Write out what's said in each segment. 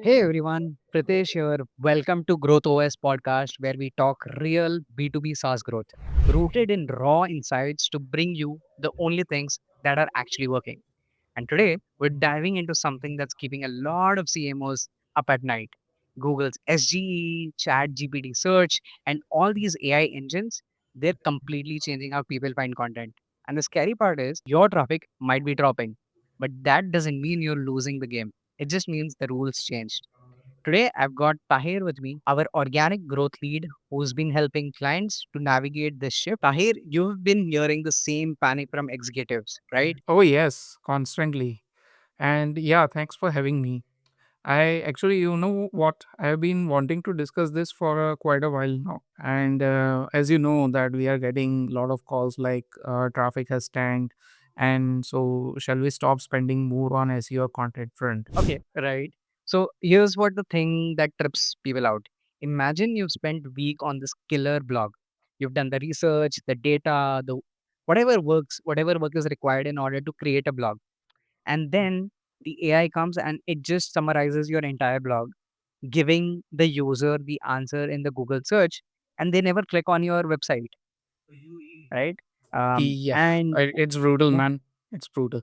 Hey everyone, Pritesh here. Welcome to GrowthOS podcast where we talk real B2B SaaS growth, rooted in raw insights to bring you the only things that are actually working. And today we're diving into something that's keeping a lot of CMOs up at night. Google's SGE, ChatGPT search, and all these AI engines, they're completely changing how people find content. And the scary part is your traffic might be dropping, but that doesn't mean you're losing the game. It just means the rules changed. Today, I've got Taher with me, our organic growth lead, who's been helping clients to navigate this shift. Taher, you've been hearing the same panic from executives, right? Oh, yes, constantly. And yeah, thanks for having me. I actually, you know what, I have been wanting to discuss this for quite a while now. And as you know, that we are getting a lot of calls like traffic has tanked. And so, shall we stop spending more on SEO content front? Okay, right. So here's what the thing that trips people out. Imagine you've spent a week on this killer blog. You've done the research, the data, the whatever work is required in order to create a blog. And then the AI comes and it just summarizes your entire blog, giving the user the answer in the Google search, and they never click on your website, right? Yeah, And it's brutal, yeah, man. It's brutal.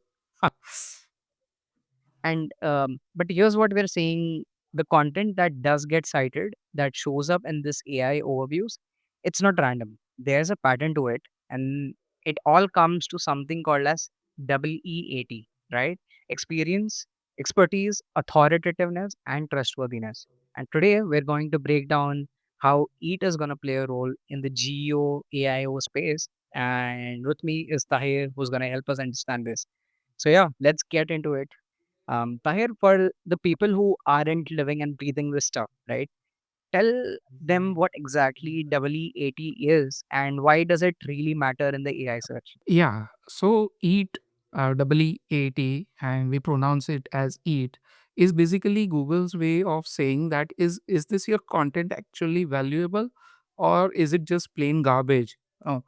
and but here's what we're saying: the content that does get cited, that shows up in this AI overviews, it's not random. There's a pattern to it, and it all comes to something called as EEAT, right? Experience, expertise, authoritativeness, and trustworthiness. And today we're going to break down how it is going to play a role in the GEO AIO space. And with me is Tahir, who's going to help us understand this. So yeah, let's get into it. Tahir, for the people who aren't living and breathing this stuff, right? Tell them what exactly EEAT is and why does it really matter in the AI search? Yeah, so eat, EEAT, and we pronounce it as eat, is basically Google's way of saying that is this your content actually valuable or is it just plain garbage? Oh,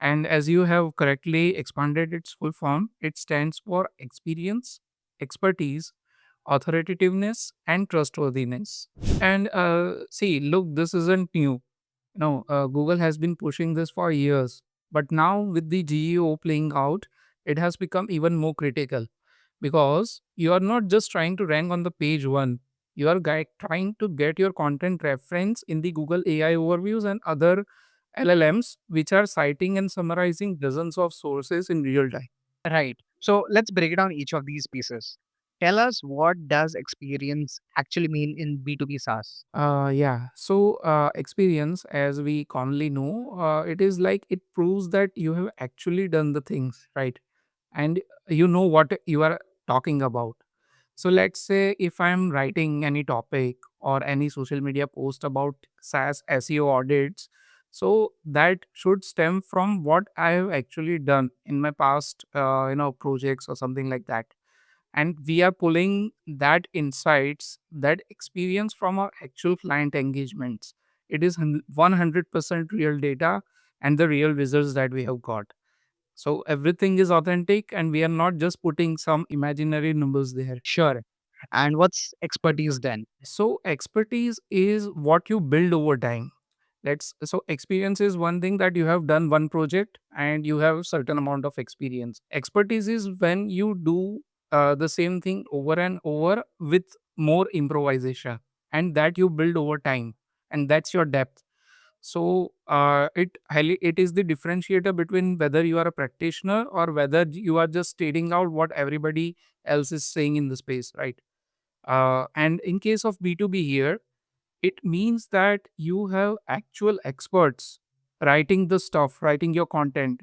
and as you have correctly expanded its full form, it stands for experience, expertise, authoritativeness, and trustworthiness. And see, look, this isn't new. No, Google has been pushing this for years, but now with the GEO playing out, it has become even more critical because you are not just trying to rank on the page one, you are trying to get your content reference in the Google AI overviews and other LLMs, which are citing and summarizing dozens of sources in real time. Right. So let's break down each of these pieces. Tell us what does experience actually mean in B2B SaaS? Yeah. So, experience, as we commonly know, it is like it proves that you have actually done the things, right? And you know what you are talking about. So let's say if I'm writing any topic or any social media post about SaaS SEO audits, so that should stem from what I have actually done in my past, projects or something like that. And we are pulling that insights, that experience from our actual client engagements. It is 100% real data and the real results that we have got. So everything is authentic and we are not just putting some imaginary numbers there. Sure. And what's expertise then? So expertise is what you build over time. Let's so experience is one thing that you have done one project and you have certain amount of experience. Expertise is when you do the same thing over and over with more improvisation, and that you build over time, and that's your depth. So it is the differentiator between whether you are a practitioner or whether you are just stating out what everybody else is saying in the space, right? And in case of B2B here, it means that you have actual experts writing the stuff, writing your content.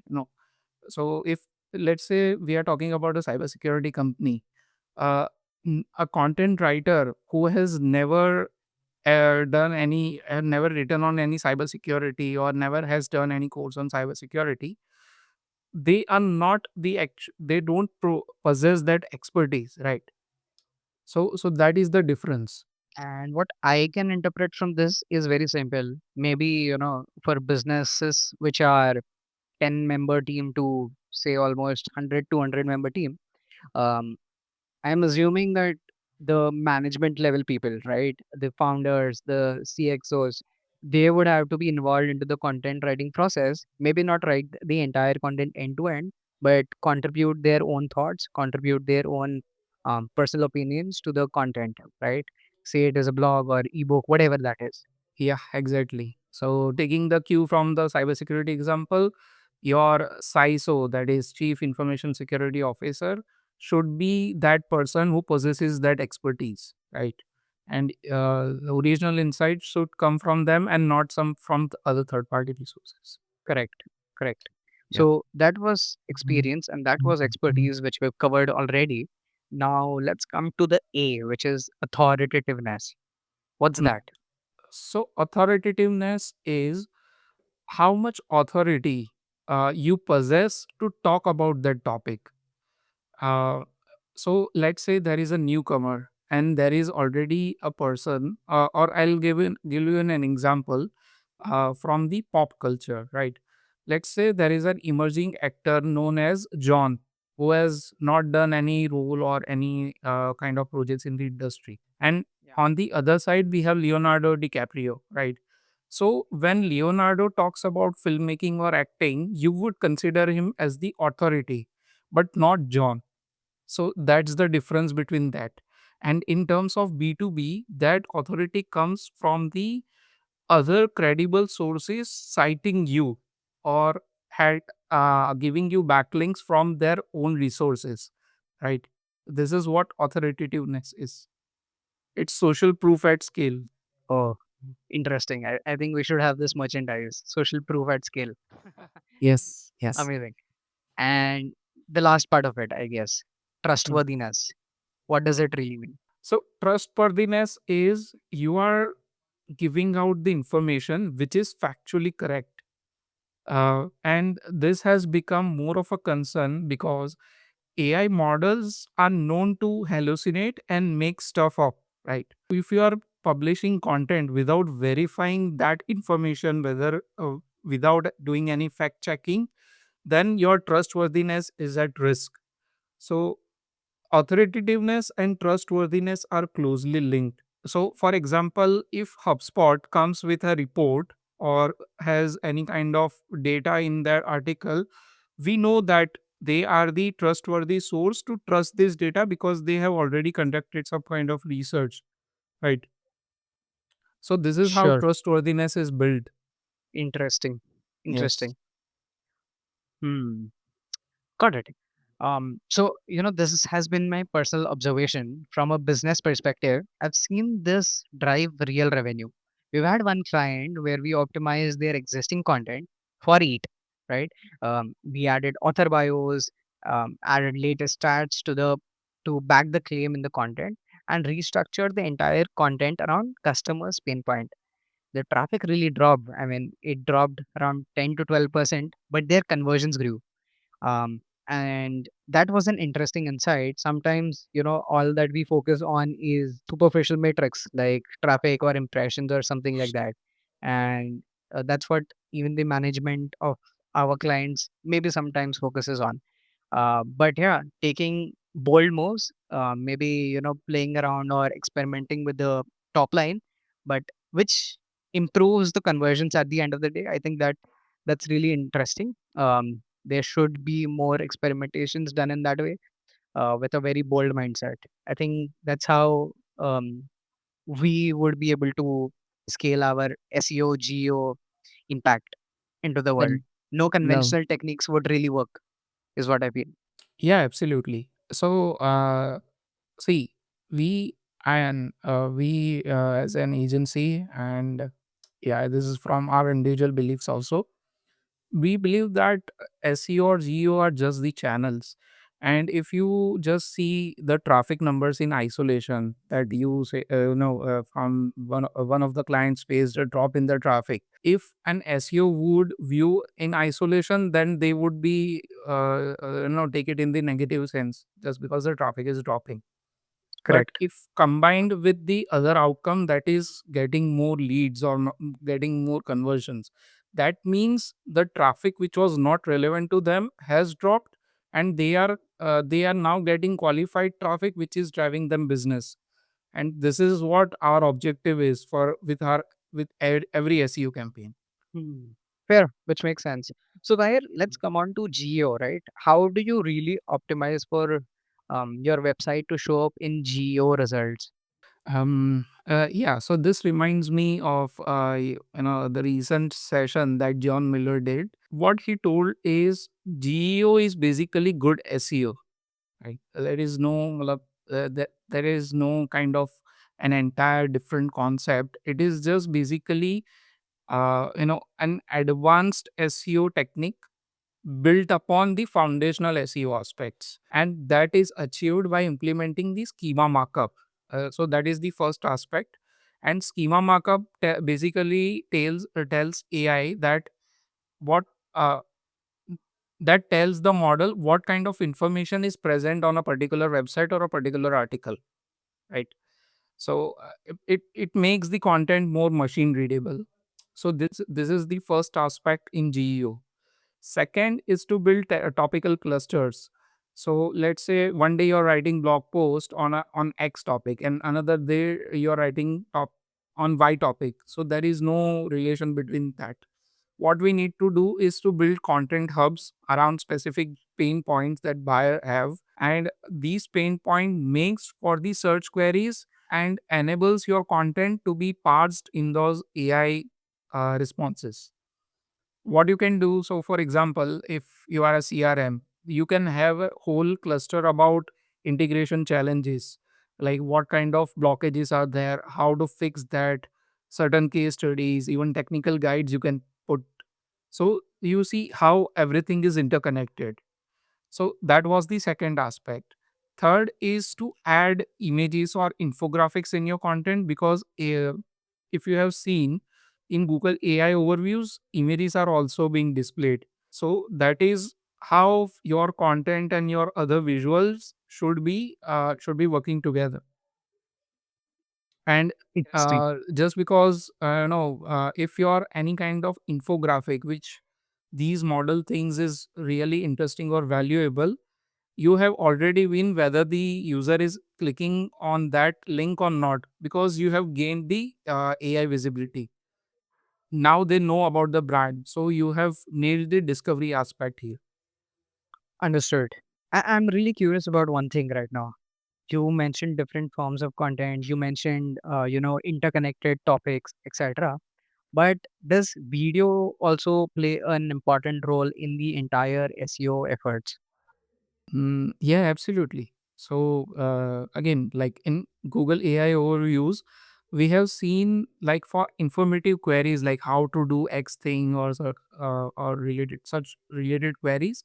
So if let's say we are talking about a cybersecurity company, uh, a content writer who has never written on any cybersecurity or never has done any course on cybersecurity, they are not they don't possess that expertise, right? So that is the difference. And what I can interpret from this is very simple. Maybe, for businesses which are 10-member team to say almost 100 200 member team, um, I'm assuming that the management level people, right? The founders, the CXOs, they would have to be involved into the content writing process. Maybe not write the entire content end to end, but contribute their own thoughts, contribute their own personal opinions to the content, right? Say it is a blog or ebook, whatever that is. Yeah, exactly. So taking the cue from the cybersecurity example, your CISO, that is Chief Information Security Officer, should be that person who possesses that expertise, right? And the original insights should come from them and not some from the other third party resources. Correct. Correct. Yeah. So that was experience and that was expertise which we've covered already. Now let's come to the A, which is authoritativeness. What's Mm. that? So authoritativeness is how much authority you possess to talk about that topic. Uh, so let's say there is a newcomer and there is already a person, or I'll give you an example from the pop culture, right? Let's say there is an emerging actor known as John, who has not done any role or any kind of projects in the industry. And Yeah. on the other side, we have Leonardo DiCaprio, right? So when Leonardo talks about filmmaking or acting, you would consider him as the authority, but not John. So that's the difference between that. And in terms of B2B, that authority comes from the other credible sources citing you or had giving you backlinks from their own resources, right? This is what authoritativeness is. It's social proof at scale. Oh, interesting. I think we should have this merchandise. Social proof at scale. Yes, yes. Amazing. And the last part of it, I guess, Mm. trustworthiness. What does it really mean? So trustworthiness is you are giving out the information which is factually correct. And this has become more of a concern because AI models are known to hallucinate and make stuff up, right? So if you are publishing content without verifying that information, whether without doing any fact checking, then your trustworthiness is at risk. So authoritativeness and trustworthiness are closely linked. So, for example, if HubSpot comes with a report or has any kind of data in their article, we know that they are the trustworthy source to trust this data because they have already conducted some kind of research, right? So, this is how Sure. trustworthiness is built. Interesting. Yes. Interesting. Hmm. Got it. This has been my personal observation from a business perspective. I've seen this drive real revenue. We've had one client where we optimized their existing content for EAT, right? We added author bios, added latest stats to back the claim in the content, and restructured the entire content around customers' pain point. The traffic really dropped. I mean, it dropped around 10 to 12%, but their conversions grew. And that was an interesting insight. Sometimes, all that we focus on is superficial metrics like traffic or impressions or something like that. And that's what even the management of our clients maybe sometimes focuses on. But yeah, taking bold moves, maybe, playing around or experimenting with the top line, but which improves the conversions at the end of the day. I think that's really interesting. There should be more experimentations done in that way with a very bold mindset. I think that's how we would be able to scale our SEO, GEO impact into the world. And No no. conventional techniques would really work, is what I feel. Yeah, absolutely. So, see, we as an agency, and yeah, this is from our individual beliefs also. We believe that SEO or GEO are just the channels. And if you just see the traffic numbers in isolation, that you say, from one of the clients faced a drop in the traffic. If an SEO would view in isolation, then they would be, take it in the negative sense just because the traffic is dropping. But Correct. if combined with the other outcome, that is getting more leads or getting more conversions, that means the traffic which was not relevant to them has dropped, and they are now getting qualified traffic which is driving them business. And this is what our objective is for with every SEO campaign. Hmm. Fair, which makes sense. So, Tahir, let's come on to GEO, right? How do you really optimize for your website to show up in GEO results? Yeah, so this reminds me of the recent session that John Miller did. What he told is GEO is basically good SEO, right? There is no kind of an entire different concept. It is just basically an advanced SEO technique built upon the foundational SEO aspects, and that is achieved by implementing the schema markup. So that is the first aspect, and schema markup basically tells AI that what uh, that tells the model what kind of information is present on a particular website or a particular article, right? So it makes the content more machine readable. So this is the first aspect in GEO. Second is to build topical clusters. So let's say one day you're writing blog post on X topic, and another day you're writing on Y topic. So there is no relation between that. What we need to do is to build content hubs around specific pain points that buyer have, and these pain point makes for the search queries and enables your content to be parsed in those AI responses. What you can do, so for example, if you are a CRM, you can have a whole cluster about integration challenges, like what kind of blockages are there, how to fix that, certain case studies, even technical guides you can put. So you see how everything is interconnected. So that was the second aspect. Third is to add images or infographics in your content, because if you have seen in Google AI overviews, images are also being displayed. So that is how your content and your other visuals should be working together. And Interesting. just because if you're any kind of infographic which these model things is really interesting or valuable, you have already win whether the user is clicking on that link or not, because you have gained the AI visibility. Now they know about the brand, so you have nailed the discovery aspect here. Understood. I'm really curious about one thing right now. You mentioned different forms of content. You mentioned, interconnected topics, etc. But does video also play an important role in the entire SEO efforts? Yeah, absolutely. So again, like in Google AI overviews, we have seen like for informative queries like how to do X thing or related such related queries,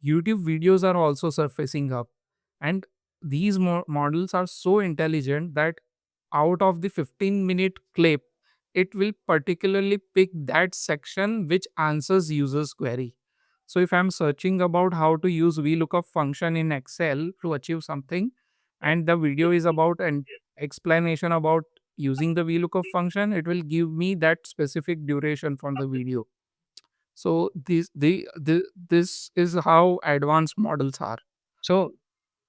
YouTube videos are also surfacing up, and these models are so intelligent that out of the 15-minute clip, it will particularly pick that section which answers users query. So if I'm searching about how to use VLOOKUP function in Excel to achieve something, and the video is about an explanation about using the VLOOKUP function, it will give me that specific duration from the video. So this is how advanced models are. So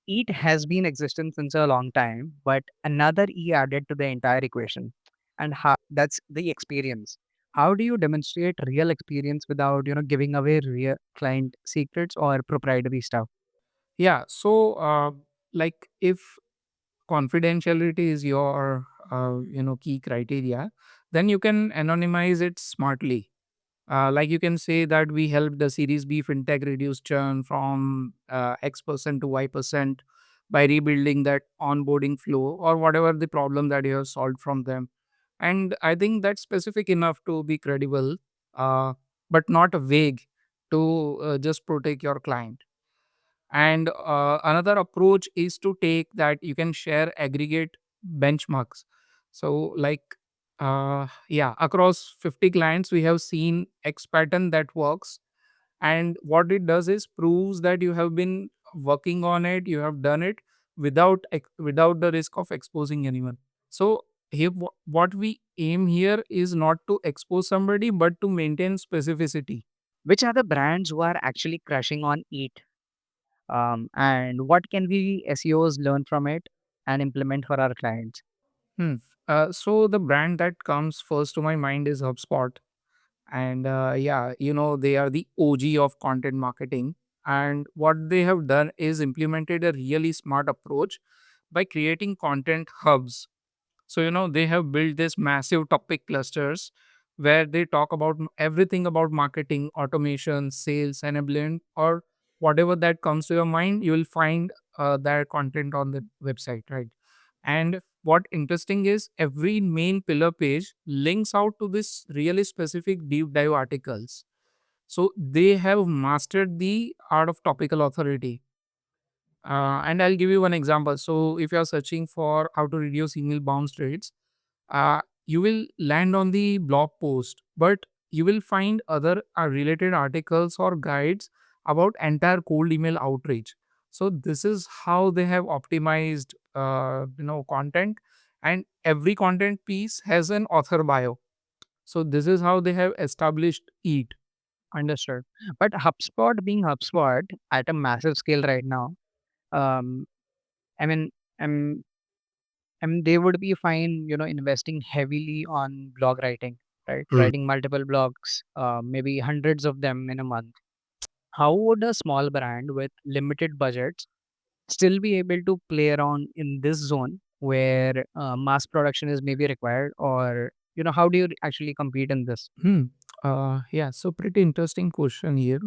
it has been existent since a long time, but another E added to the entire equation. And how that's the experience. How do you demonstrate real experience without, giving away real client secrets or proprietary stuff? Yeah. So like if confidentiality is your key criteria, then you can anonymize it smartly. Like you can say that we helped the Series B fintech reduce churn from X% to Y% by rebuilding that onboarding flow or whatever the problem that you have solved from them. And I think that's specific enough to be credible, uh, but not vague to just protect your client. And another approach is to take that you can share aggregate benchmarks. So like yeah, across 50 clients we have seen X pattern that works, and what it does is proves that you have been working on it, you have done it without the risk of exposing anyone. So here what we aim here is not to expose somebody but to maintain specificity. Which are the brands who are actually crushing on it? And what can we SEOs learn from it and implement for our clients? Hmm. So the brand that comes first to my mind is HubSpot. And yeah, they are the OG of content marketing. And what they have done is implemented a really smart approach by creating content hubs. So, they have built this massive topic clusters where they talk about everything about marketing, automation, sales, enablement, or whatever that comes to your mind, you will find their content on the website, right? And what interesting is every main pillar page links out to this really specific deep dive articles. So they have mastered the art of topical authority. And I'll give you one example. So if you are searching for how to reduce email bounce rates, you will land on the blog post, but you will find other related articles or guides about entire cold email outreach. So this is how they have optimized content, and every content piece has an author bio. So this is how they have established it. Understood. But HubSpot being HubSpot at a massive scale right now, um, I mean, I'm and they would be fine, investing heavily on blog writing, right? Writing multiple blogs, maybe hundreds of them in a month. How would a small brand with limited budgets still be able to play around in this zone where mass production is maybe required? Or, how do you actually compete in this? Hmm. Yeah, so pretty interesting question here.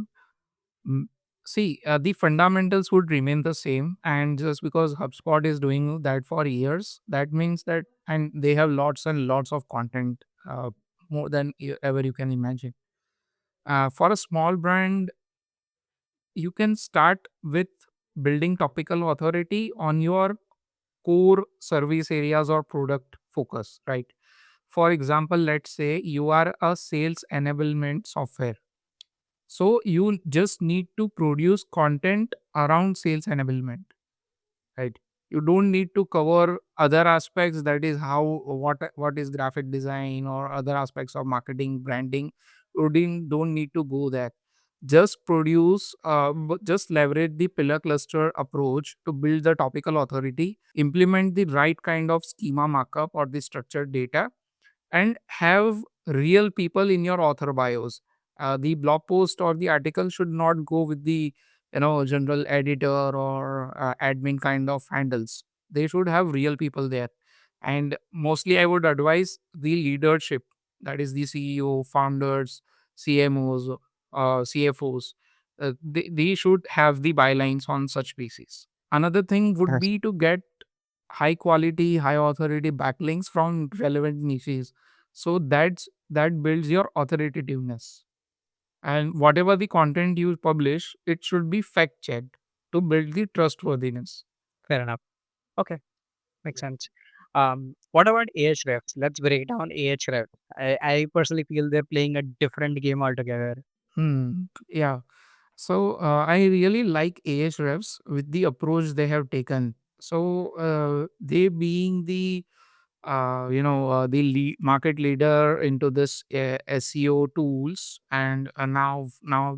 Mm, See, the fundamentals would remain the same, and just because HubSpot is doing that for years, that means that, and they have lots and lots of content, more than ever you can imagine. For a small brand, you can start with building topical authority on your core service areas or product focus, right? For example, let's say you are a sales enablement software. So you just need to produce content around sales enablement, right? You don't need to cover other aspects, that is how what is graphic design or other aspects of marketing, branding. You don't need to go there. Just produce, just leverage the pillar cluster approach to build the topical authority, implement the right kind of schema markup or the structured data, and have real people in your author bios. The blog post or the article should not go with the general editor or admin kind of handles. They should have real people there. And mostly I would advise the leadership, that is the CEO, founders, CMOs, CFOs. They should have the bylines on such pieces. Another thing would Yes. be to get high quality, high authority backlinks from relevant niches. So that builds your authoritativeness. And whatever the content you publish, it should be fact checked to build the trustworthiness. Fair enough. Okay, makes sense. What about Ahrefs? Let's break down Ahrefs. I personally feel they're playing a different game altogether. Yeah. So I really like Ahrefs with the approach they have taken. So they being the market leader into this SEO tools, and now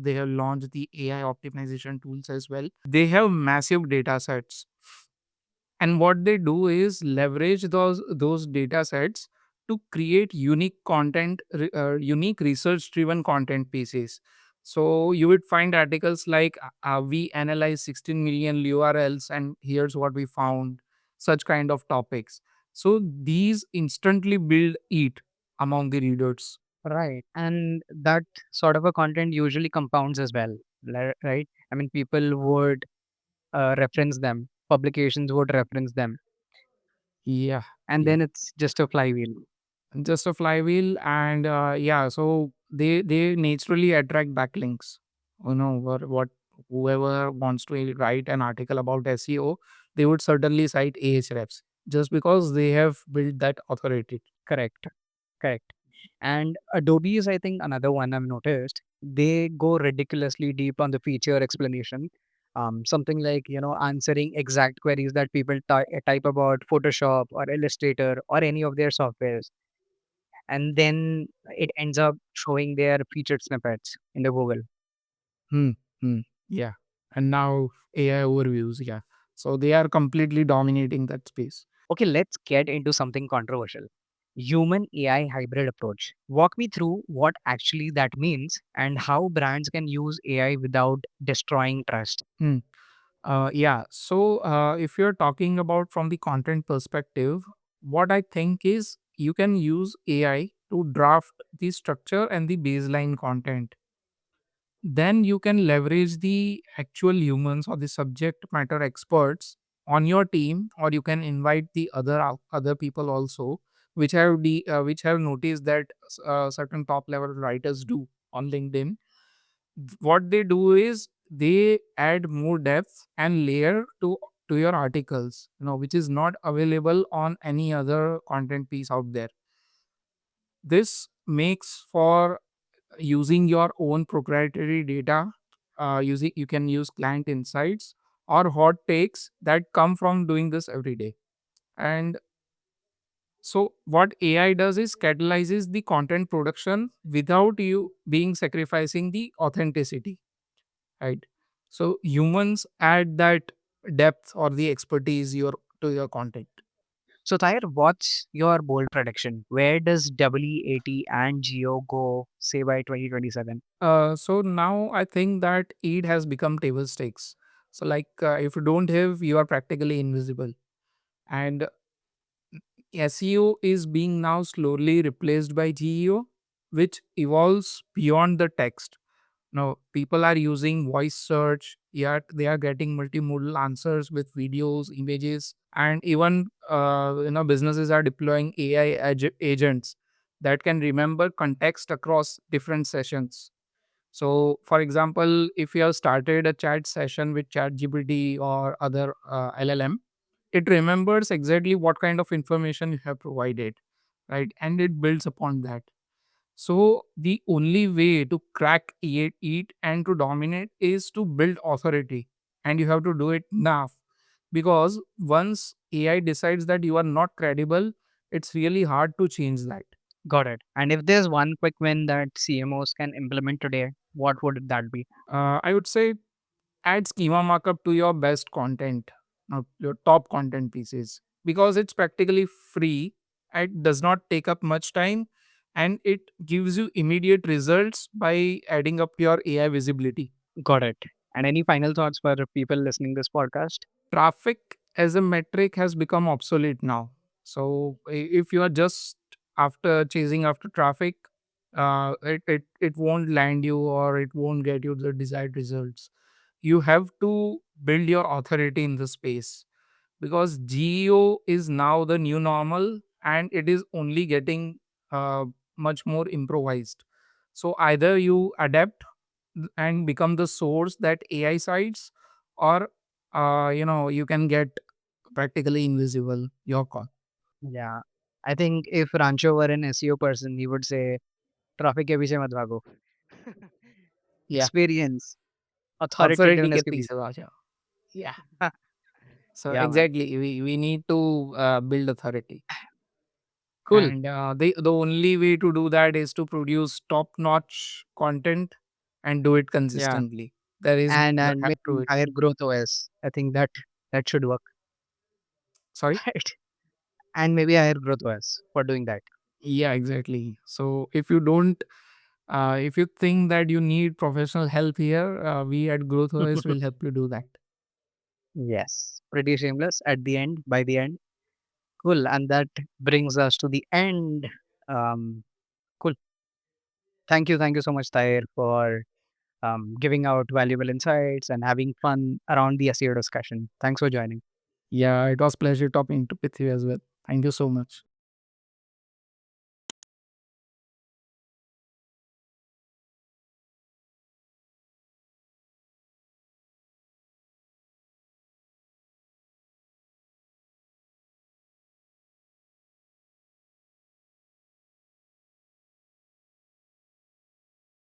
they have launched the AI optimization tools as well. They have massive data sets, and what they do is leverage those data sets to create unique content, unique research driven content pieces. So you would find articles like, we analyze 16 million URLs and here's what we found, such kind of topics. So these instantly build it among the readers. Right. And that sort of a content usually compounds as well, right? I mean, people would reference them, publications would reference them, Yeah, and yeah. then it's just a flywheel. Just a flywheel, and yeah, so they naturally attract backlinks. What whoever wants to write an article about SEO, they would certainly cite Ahrefs just because they have built that authority. Correct. Correct. And Adobe is, I think, another one I've noticed. They go ridiculously deep on the feature explanation. Something like, answering exact queries that people type about Photoshop or Illustrator or any of their softwares. And then it ends up showing their featured snippets in the Google. Hmm. Hmm. Yeah. And now AI overviews. Yeah. So they are completely dominating that space. Okay, let's get into something controversial. Human AI hybrid approach. Walk me through what actually that means and how brands can use AI without destroying trust. Hmm. Yeah. So, if you're talking about from the content perspective, what I think is you can use AI to draft the structure and the baseline content. Then you can leverage the actual humans or the subject matter experts on your team, or you can invite the other people also, which have noticed that certain top level writers do on LinkedIn. What they do is they add more depth and layer to your articles, which is not available on any other content piece out there. This makes for using your own proprietary data. Using You can use client insights or hot takes that come from doing this every day. And so what AI does is catalyzes the content production without you being sacrificing the authenticity, right? So humans add that depth or the expertise to your content. So, Tahir, what's your bold prediction? Where does WEAT and Geo go, say, by 2027? So now I think that it has become table stakes. So like if you don't have, you are practically invisible. And SEO is being now slowly replaced by GEO, which evolves beyond the text. Now, people are using voice search, yet they are getting multimodal answers with videos, images, and even businesses are deploying AI agents that can remember context across different sessions. So, for example, if you have started a chat session with ChatGPT or other LLM, it remembers exactly what kind of information you have provided, right? And it builds upon that. So the only way to crack it and to dominate is to build authority, and you have to do it now, because once AI decides that you are not credible, it's really hard to change that. Got it. And if there's one quick win that CMOs can implement today, what would that be? I would say add schema markup to your best content, your top content pieces, because it's practically free. It does not take up much time, and it gives you immediate results by adding up your AI visibility. Got it. And any final thoughts for people listening this podcast? Traffic as a metric has become obsolete now. So if you are just after chasing after traffic, it won't land you or it won't get you the desired results. You have to build your authority in the space, because GEO is now the new normal and it is only getting uh, much more improvised. So either you adapt and become the source that AI cites, or you can get practically invisible. Your call. Yeah. I think if Rancho were an SEO person, he would say, traffic के पीछे मत भागो. Yeah, Experience, authority authoritativeness के के पीछे. पीछे भाग जाओ. Yeah. So Yeah, man. exactly, we need to build authority, Cool. and the only way to do that is to produce top notch content and do it Yeah. consistently. There is no And hack to maybe it. higher growth OS. I think that should work. Sorry. Right. And maybe higher growth OS for doing that. Yeah, exactly. So if you think that you need professional help here, we at GrowthOS will help you do that. Yes. Pretty shameless at the end, by the end. Cool. And that brings us to the end. Cool. Thank you. Thank you so much, Tahir, for giving out valuable insights and having fun around the SEO discussion. Thanks for joining. Yeah, it was pleasure talking with you as well. Thank you so much.